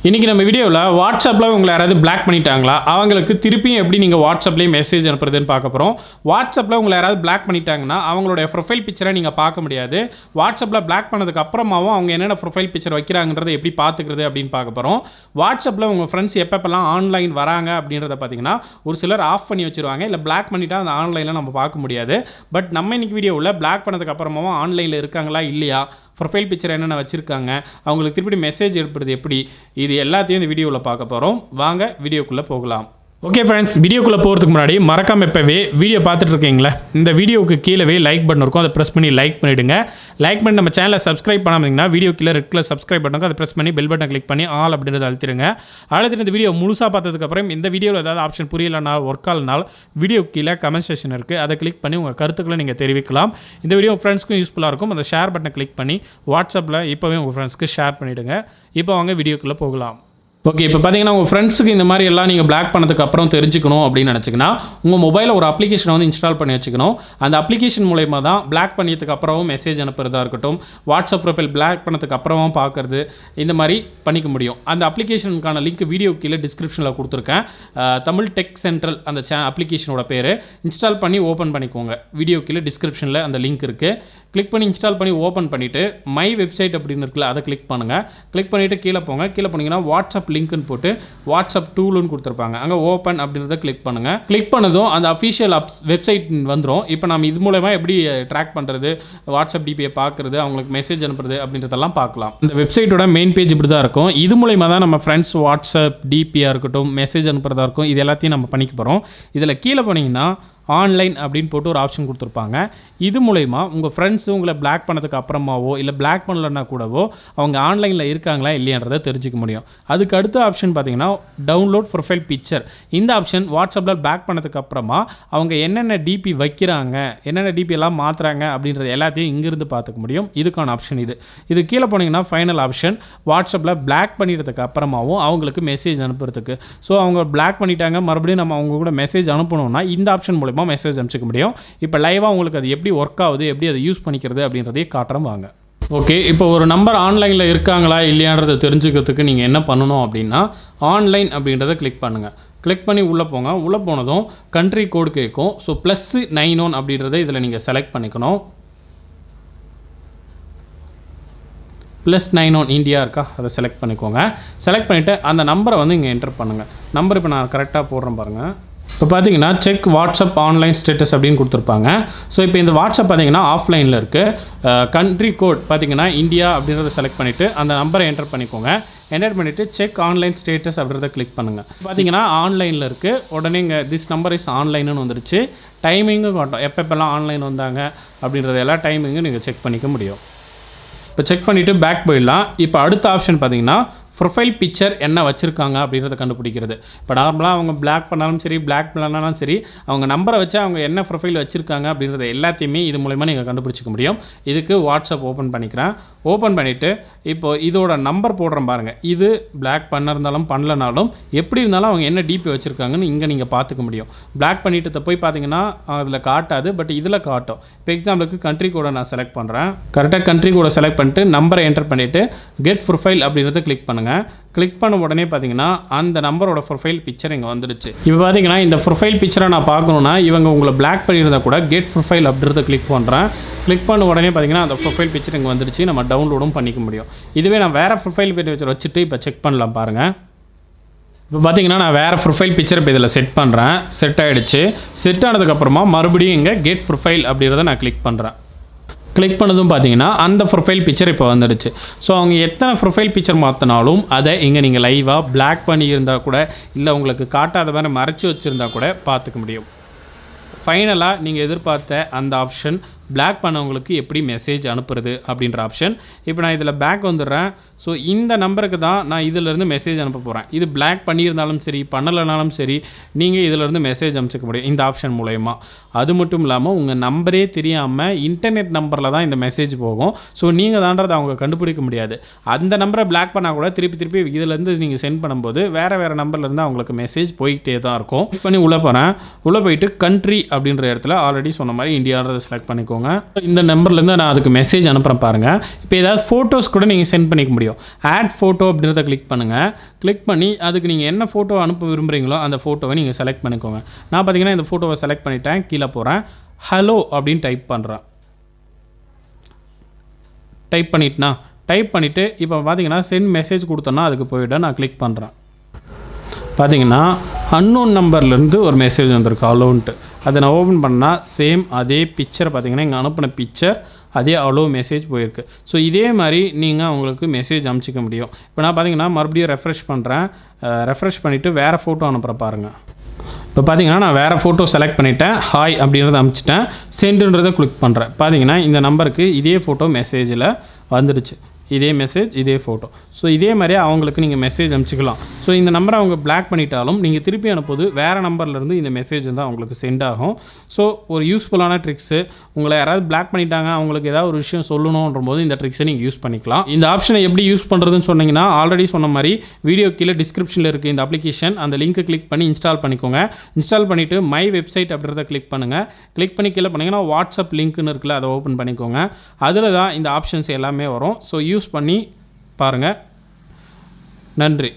இன்றைக்கி நம்ம வீடியோவில் வாட்ஸ்அப்பில் உங்களை யாராவது பிளாக் பண்ணிட்டாங்களா, அவங்களுக்கு திருப்பியும் எப்படி நீங்கள் வாட்ஸ்அப்லேயே மெசேஜ் அனுப்புறதுன்னு பார்க்க போகிறோம். வாட்ஸ்அப்பில் உங்களை யாராவது பிளாக் பண்ணிட்டாங்கன்னா அவங்களுடைய ப்ரொஃபைல் பிக்சரை நீங்கள் பார்க்க முடியாது. வாட்ஸ்அப்பில் பிளாக் பண்ணதுக்கு அப்புறமாவும் அவங்க என்னென்ன ப்ரொஃபைல் பிக்சர் வைக்கிறாங்கன்றதை எப்படி பார்த்துக்கிறது அப்படின்னு பார்க்க போகிறோம். வாட்ஸ்அப்பில் உங்கள் ஃப்ரெண்ட்ஸ் எப்பப்பெல்லாம் ஆன்லைன் வராங்க அப்படின்றத பார்த்தீங்கன்னா ஒரு சிலர் ஆஃப் பண்ணி வச்சுருவாங்க, இல்லை பிளாக் பண்ணிட்டா அந்த ஆன்லைனில் நம்ம பார்க்க முடியாது. பட் நம்ம இன்றைக்கி வீடியோவில் பிளாக் பண்ணதுக்கு அப்புறமாவும் ஆன்லைனில் இருக்காங்களா இல்லையா, ப்ரொஃபைல் பிக்சர் என்னென்ன வச்சுருக்காங்க, அவங்களுக்கு திருப்பி மெசேஜ் எடுப்பது எப்படி, இது எல்லாத்தையும் இந்த வீடியோவில் பார்க்க போகிறோம். வாங்க வீடியோக்குள்ளே போகலாம். ஓகே ஃப்ரெண்ட்ஸ், வீடியோக்குள்ளே போகிறதுக்கு முன்னாடி மறக்காமல் இப்போவே வீடியோ பார்த்துட்டு இருக்கீங்களா, இந்த வீடியோவுக்கு கீழே லைக் பட்டன் இருக்கும், அதை ப்ரெஸ் பண்ணி லைக் பண்ணிவிடுங்க. லைக் பண்ணி நம்ம சேனலை சப்ஸ்கிரைப் பண்ணாமல் வீடியோ கீழே ரெட் கலர் சப்ஸ்கிரைப் பண்ணுங்க, அதை ப்ரெஸ் பண்ணி பெல் பட்டன் கிளிக் பண்ணி ஆல் அப்படின்றத அழுத்திடுங்க. அழுத்திட்டு இந்த வீடியோ முழுசாக பார்த்ததுக்கப்புறம் இந்த வீடியோவில் ஏதாவது ஆப்ஷன் புரியலனால் ஒர்க் ஆகலனால் வீடியோ கீழே கமெண்ட் செக்ஷன் இருக்குது, அதை கிளிக் பண்ணி உங்கள் கருத்துக்களை நீங்கள் தெரிவிக்கலாம். இந்த வீடியோ ஃப்ரெண்ட்ஸ்க்கும் யூஸ்ஃபுல்லாக இருக்கும். அந்த ஷேர் பட்டனை கிளிக் பண்ணி வாட்ஸ்அப்பில் இப்போவே உங்கள் ஃப்ரெண்ட்ஸ்க்கு ஷேர் பண்ணிவிடுங்க. இப்போ வாங்க வீடியோக்குள்ளே போகலாம். ஓகே, இப்போ பார்த்தீங்கன்னா உங்கள் ஃப்ரெண்ட்ஸுக்கு இந்த மாதிரி எல்லாம் நீங்கள் பிளாக் பண்ணதுக்கு அப்புறம் தெரிஞ்சுக்கணும் அப்படின்னு நினச்சிங்கன்னா உங்கள் மொபைலில் ஒரு அப்ளிகேஷனை வந்து இன்ஸ்டால் பண்ணி வச்சுக்கணும். அந்த அப்ளிகேஷன் மூலயமா தான் பிளாக் பண்ணதுக்கு அப்புறமும் மெசேஜ் அனுப்புறதா இருக்கட்டும், வாட்ஸ்அப் ப்ரொஃபைல் பிளாக் பண்ணதுக்கு அப்புறமும் பார்க்குறது, இந்த மாதிரி பண்ணிக்க முடியும். அந்த அப்ளிகேஷனுக்கான லிங்க் வீடியோ கீழே டிஸ்கிரிப்ஷனில் கொடுத்துருக்கேன். தமிழ் டெக் சென்ட்ரல் அந்த அப்ளிகேஷனோட பேர். இன்ஸ்டால் பண்ணி ஓப்பன் பண்ணிக்கோங்க. வீடியோ கீழே டிஸ்கிரிப்ஷனில் அந்த லிங்க் இருக்குது. கிளிக் பண்ணி இன்ஸ்டால் பண்ணி ஓப்பன் பண்ணிவிட்டு மை வெப்சைட் அப்படின்னு இருக்குல்ல, அதை கிளிக் பண்ணுங்கள். கிளிக் பண்ணிவிட்டு கீழே போங்க. கீழே போனீங்கன்னா வாட்ஸ்அப் லிங்க்னு போட்டு வாட்ஸ்அப் டூல்னு கொடுத்துருப்பாங்க, அங்கே ஓப்பன் அப்படின்றத கிளிக் பண்ணுங்கள். கிளிக் பண்ணதும் அந்த அஃபிஷியல் வெப்சைட் வந்துடும். இப்போ நம்ம இது மூலமா எப்படி ட்ராக் பண்ணுறது, வாட்ஸ்அப் டிபியை பார்க்குறது, அவங்களுக்கு மெசேஜ் அனுப்புறது அப்படின்றதெல்லாம் பார்க்கலாம். இந்த வெப்சைட்டோட மெயின் பேஜ் இப்படி தான் இருக்கும். இது மூலயமா தான் நம்ம ஃப்ரெண்ட்ஸ் வாட்ஸ்அப் டிபியாக இருக்கட்டும், மெசேஜ் அனுப்புறதா இருக்கும், இது எல்லாத்தையும் நம்ம பண்ணிக்க போகிறோம். இதில் கீழே போனீங்கன்னா ஆன்லைன் அப்படின்னு போட்டு ஒரு ஆப்ஷன் கொடுத்துருப்பாங்க. இது மூலயமா உங்கள் ஃப்ரெண்ட்ஸு உங்களை பிளாக் பண்ணதுக்கு அப்புறமாவோ இல்லை பிளாக் பண்ணலன்னா கூடவோ அவங்க ஆன்லைனில் இருக்காங்களா இல்லையான்றதை தெரிஞ்சிக்க முடியும். அதுக்கு அடுத்த ஆப்ஷன் பார்த்தீங்கன்னா டவுன்லோட் ப்ரொஃபைல் பிக்சர். இந்த ஆப்ஷன் வாட்ஸ்அப்பில் பிளாக் பண்ணதுக்கு அப்புறமா அவங்க என்னென்ன டிபி வைக்கிறாங்க, என்னென்ன டிபி எல்லாம் மாற்றுறாங்க அப்படின்றது எல்லாத்தையும் இங்கிருந்து பார்த்துக்க முடியும். இதுக்கான ஆப்ஷன் இது கீழே போனீங்கன்னா ஃபைனல் ஆப்ஷன் வாட்ஸ்அப்பில் பிளாக் பண்ணிடுறதுக்கு அப்புறமாவும் அவங்களுக்கு மெசேஜ் அனுப்புறதுக்கு. ஸோ அவங்க பிளாக் பண்ணிட்டாங்க, மறுபடியும் நம்ம அவங்க கூட மெசேஜ் அனுப்பணும்னா இந்த ஆப்ஷன் மூலமாக மெசேஜ் அனுப்பிச்சிக்க முடியும். இப்போ லைவாக உங்களுக்கு அது எப்படி ஒர்க் ஆகுது, எப்படி அதை யூஸ் பண்ணிக்கிறது அப்படின்றதையே காட்டுறோம் வாங்க. ஓகே, இப்போ ஒரு நம்பர் ஆன்லைனில் இருக்காங்களா இல்லையான்றதை தெரிஞ்சுக்கிறதுக்கு நீங்கள் என்ன பண்ணணும் அப்படின்னா ஆன்லைன் அப்படின்றத கிளிக் பண்ணுங்கள். கிளிக் பண்ணி உள்ளே போங்க. உள்ளே போனதும் கண்ட்ரி கோடு கேட்கும். ஸோ +91 அப்படின்றத இதில் நீங்கள் செலக்ட் பண்ணிக்கணும். +91 இந்தியா இருக்கா, அதை செலக்ட் பண்ணிக்கோங்க. செலக்ட் பண்ணிவிட்டு அந்த நம்பரை வந்து இங்கே என்டர் பண்ணுங்கள். நம்பர் இப்போ நான் கரெக்டாக போடுறேன் பாருங்கள். இப்போ பார்த்தீங்கன்னா செக் வாட்ஸ்அப் ஆன்லைன் ஸ்டேட்டஸ் அப்படின்னு கொடுத்துருப்பாங்க. ஸோ இப்போ இந்த வாட்ஸ்அப் பார்த்தீங்கன்னா ஆஃப்லைனில் இருக்குது. கண்ட்ரி கோட் பார்த்தீங்கன்னா இந்தியா அப்படின்றத செலக்ட் பண்ணிவிட்டு அந்த நம்பரை என்டர் பண்ணிக்கோங்க. என்டர் பண்ணிவிட்டு செக் ஆன்லைன் ஸ்டேட்டஸ் அப்படின்றத கிளிக் பண்ணுங்கள். பார்த்தீங்கன்னா ஆன்லைனில் இருக்குது. உடனே இங்கே திஸ் நம்பர் இஸ் ஆன்லைன்னு வந்துருச்சு. டைமிங்கும் காட்டும், எப்பப்பெல்லாம் ஆன்லைன் வந்தாங்க அப்படின்றது எல்லா டைமிங்கும் நீங்கள் செக் பண்ணிக்க முடியும். இப்போ செக் பண்ணிவிட்டு பேக் போயிடலாம். இப்போ அடுத்த ஆப்ஷன் பார்த்தீங்கன்னா ப்ரொஃபைல் பிக்சர் என்ன வச்சுருக்காங்க அப்படின்றத கண்டுபிடிக்கிறது. இப்போ நார்மலாக அவங்க பிளாக் பண்ணாலும் சரி, பிளாக் பண்ணாலும் சரி, அவங்க நம்பரை வச்சு அவங்க என்ன ப்ரொஃபைல் வச்சுருக்காங்க அப்படின்றத எல்லாத்தையுமே இது மூலமா நீங்கள் கண்டுபிடிச்சிக்க முடியும். இதுக்கு வாட்ஸ்அப் ஓப்பன் பண்ணிக்கிறேன். ஓப்பன் பண்ணிவிட்டு இப்போது இதோட நம்பர் போடுறேன் பாருங்கள். இது பிளாக் பண்ணிருந்தாலும் பண்ணலனாலும் எப்படி இருந்தாலும் அவங்க என்ன டிபி வச்சுருக்காங்கன்னு இங்கே நீங்கள் பார்த்துக்க முடியும். பிளாக் பண்ணிட்டு போய் பார்த்தீங்கன்னா அதில் காட்டாது, பட் இதில் காட்டும். இப்போ எக்ஸாம்பிளுக்கு கண்ட்ரி கோடை நான் செலக்ட் பண்ணுறேன். கரெக்டாக கண்ட்ரி கோடை செலக்ட் பண்ணிட்டு நம்பரை என்டர் பண்ணிவிட்டு கெட் ப்ரொஃபைல் அப்படின்றத கிளிக் பண்ணுங்கள். கிளிக் பண்ண உடனே பார்த்தீங்கன்னா அந்த நம்பரோட ப்ரொஃபைல் பிக்சர் இங்கே வந்துடுச்சு. இப்போ பார்த்தீங்கன்னா இந்த ப்ரொஃபைல் பிக்சரை நான் பார்க்கணுன்னா இவங்க உங்களை பிளாக் பண்ணியிருந்தா கூட கெட் ப்ரொஃபைல் அப்படின்றத கிளிக் பண்ணுறேன். கிளிக் பண்ண உடனே பார்த்தீங்கன்னா அந்த ப்ரொஃபைல் பிக்சர் இங்கே வந்துடுச்சு. நம்ம டவுன்லோடும் பண்ணிக்க முடியும். இதுவே நான் வேறு ப்ரொஃபைல் பிக்சர் வச்சுட்டு இப்போ செக் பண்ணலாம் பாருங்கள். இப்போ பார்த்தீங்கன்னா நான் வேறு ப்ரொஃபைல் பிக்சர் இப்போ இதில் செட் பண்ணுறேன். செட் ஆகிடுச்சு. செட் ஆனதுக்கப்புறமா மறுபடியும் இங்கே கெட் ப்ரொஃபைல் அப்படின்றத நான் கிளிக் பண்ணுறேன். கிளிக் பண்ணதும் பார்த்தீங்கன்னா அந்த ப்ரொஃபைல் பிக்சர் இப்போ வந்துடுச்சு. ஸோ அவங்க எத்தனை ப்ரொஃபைல் பிக்சர் மாற்றினாலும் அதை இங்கே நீங்கள் லைவாக பிளாக் பண்ணியிருந்தால் கூட, இல்லை உங்களுக்கு காட்டாத மாதிரி மறைச்சி வச்சுருந்தா கூட பார்த்துக்க முடியும். ஃபைனலாக நீங்கள் எதிர்பார்த்த அந்த ஆப்ஷன் பிளாக் பண்ணவங்களுக்கு எப்படி மெசேஜ் அனுப்புறது அப்படின்ற ஆப்ஷன். இப்போ நான் இதில் பேக் வந்துடுறேன். ஸோ இந்த நம்பருக்கு தான் நான் இதிலேருந்து மெசேஜ் அனுப்ப போகிறேன். இது பிளாக் பண்ணியிருந்தாலும் சரி, பண்ணலைனாலும் சரி, நீங்கள் இதிலேருந்து மெசேஜ் அனுப்பிச்சிக்க முடியும் இந்த ஆப்ஷன் மூலயமா. அது மட்டும் இல்லாமல் உங்கள் நம்பரே தெரியாமல் இன்டர்நெட் நம்பரில் தான் இந்த மெசேஜ் போகும். ஸோ நீங்கள் தான்றதை அவங்க கண்டுபிடிக்க முடியாது. அந்த நம்பரை பிளாக் பண்ணால் கூட திருப்பி இதிலேருந்து நீங்கள் சென்ட் பண்ணும்போது வேறு நம்பர்லேருந்து அவங்களுக்கு மெசேஜ் போயிட்டே தான் இருக்கும். கிளிக் பண்ணி உள்ளே போகிறேன். உள்ளே போயிட்டு கண்ட்ரி அப்படின்ற இடத்துல ஆல்ரெடி சொன்ன மாதிரி இந்தியான்றதை செலக்ட் பண்ணிக்கோங்க. பண்ணிக்கோங்க. இந்த நம்பர்லேருந்து நான் அதுக்கு மெசேஜ் அனுப்புகிறேன் பாருங்கள். இப்போ ஏதாவது ஃபோட்டோஸ் கூட நீங்கள் சென்ட் பண்ணிக்க முடியும். ஆட் ஃபோட்டோ அப்படின்றத கிளிக் பண்ணுங்கள். கிளிக் பண்ணி அதுக்கு நீங்கள் என்ன ஃபோட்டோ அனுப்ப விரும்புகிறீங்களோ அந்த ஃபோட்டோவை நீங்கள் செலக்ட் பண்ணிக்கோங்க. நான் பார்த்தீங்கன்னா இந்த ஃபோட்டோவை செலக்ட் பண்ணிட்டேன். கீழே போகிறேன். ஹலோ அப்படின்னு டைப் பண்ணுறேன். டைப் பண்ணிவிட்டு இப்போ பார்த்தீங்கன்னா சென்ட் மெசேஜ் கொடுத்தோன்னா அதுக்கு போய்விட நான் கிளிக் பண்ணுறேன். பார்த்தீங்கன்னா அன்னோன் நம்பர்லேருந்து ஒரு மெசேஜ் வந்திருக்கு அலோன்ட்டு. அதை நான் ஓப்பன் பண்ணால் சேம் அதே பிக்சரை பார்த்தீங்கன்னா இங்கே அனுப்பின பிக்சர் அதே அலோ மெசேஜ் போயிருக்கு. ஸோ இதே மாதிரி நீங்கள் அவங்களுக்கு மெசேஜ் அனுப்பிச்சிக்க முடியும். இப்போ நான் பார்த்தீங்கன்னா மறுபடியும் ரெஃப்ரெஷ் பண்ணுறேன். ரெஃப்ரெஷ் பண்ணிவிட்டு வேறு ஃபோட்டோ அனுப்புகிற பாருங்கள். இப்போ பார்த்தீங்கன்னா நான் வேறு ஃபோட்டோ செலக்ட் பண்ணிவிட்டேன். ஹாய் அப்படின்றத அனுப்பிச்சிட்டேன். சென்டுன்றதை கிளிக் பண்ணுறேன். பார்த்தீங்கன்னா இந்த நம்பருக்கு இதே ஃபோட்டோ மெசேஜில் வந்துடுச்சு. இதே மெசேஜ் இதே ஃபோட்டோ. ஸோ இதே மாதிரியே அவங்களுக்கு நீங்கள் மெசேஜ் அனுப்பிச்சிக்கலாம். ஸோ இந்த நம்பரை அவங்க பிளாக் பண்ணிட்டாலும் நீங்கள் திருப்பி அனுப்புவது வேறு நம்பர்லேருந்து இந்த மெசேஜ் வந்து அவங்களுக்கு சென்ட் ஆகும். ஸோ ஒரு யூஸ்ஃபுல்லான ட்ரிக்ஸு. உங்களை யாராவது பிளாக் பண்ணிட்டாங்க, அவங்களுக்கு ஏதாவது ஒரு விஷயம் சொல்லணுன்ற போது இந்த ட்ரிக்ஸை நீங்கள் யூஸ் பண்ணிக்கலாம். இந்த ஆப்ஷனை எப்படி யூஸ் பண்ணுறதுன்னு சொன்னீங்கன்னா ஆல்ரெடி சொன்ன மாதிரி வீடியோ கீழே டிஸ்கிரிப்ஷனில் இருக்குது இந்த அப்ளிகேஷன். அந்த லிங்க்கை கிளிக் பண்ணி இன்ஸ்டால் பண்ணிக்கோங்க. இன்ஸ்டால் பண்ணிவிட்டு மை வெப்சைட் அப்படின்றத கிளிக் பண்ணுங்கள். கிளிக் பண்ணி கீழே பண்ணிங்கன்னா வாட்ஸ்அப் லிங்க்னு இருக்குல்ல, அதை ஓப்பன் பண்ணிக்கோங்க. அதில் தான் இந்த ஆப்ஷன்ஸ் எல்லாமே வரும். ஸோ யூஸ் பண்ணி பாருங்கள். நன்றி.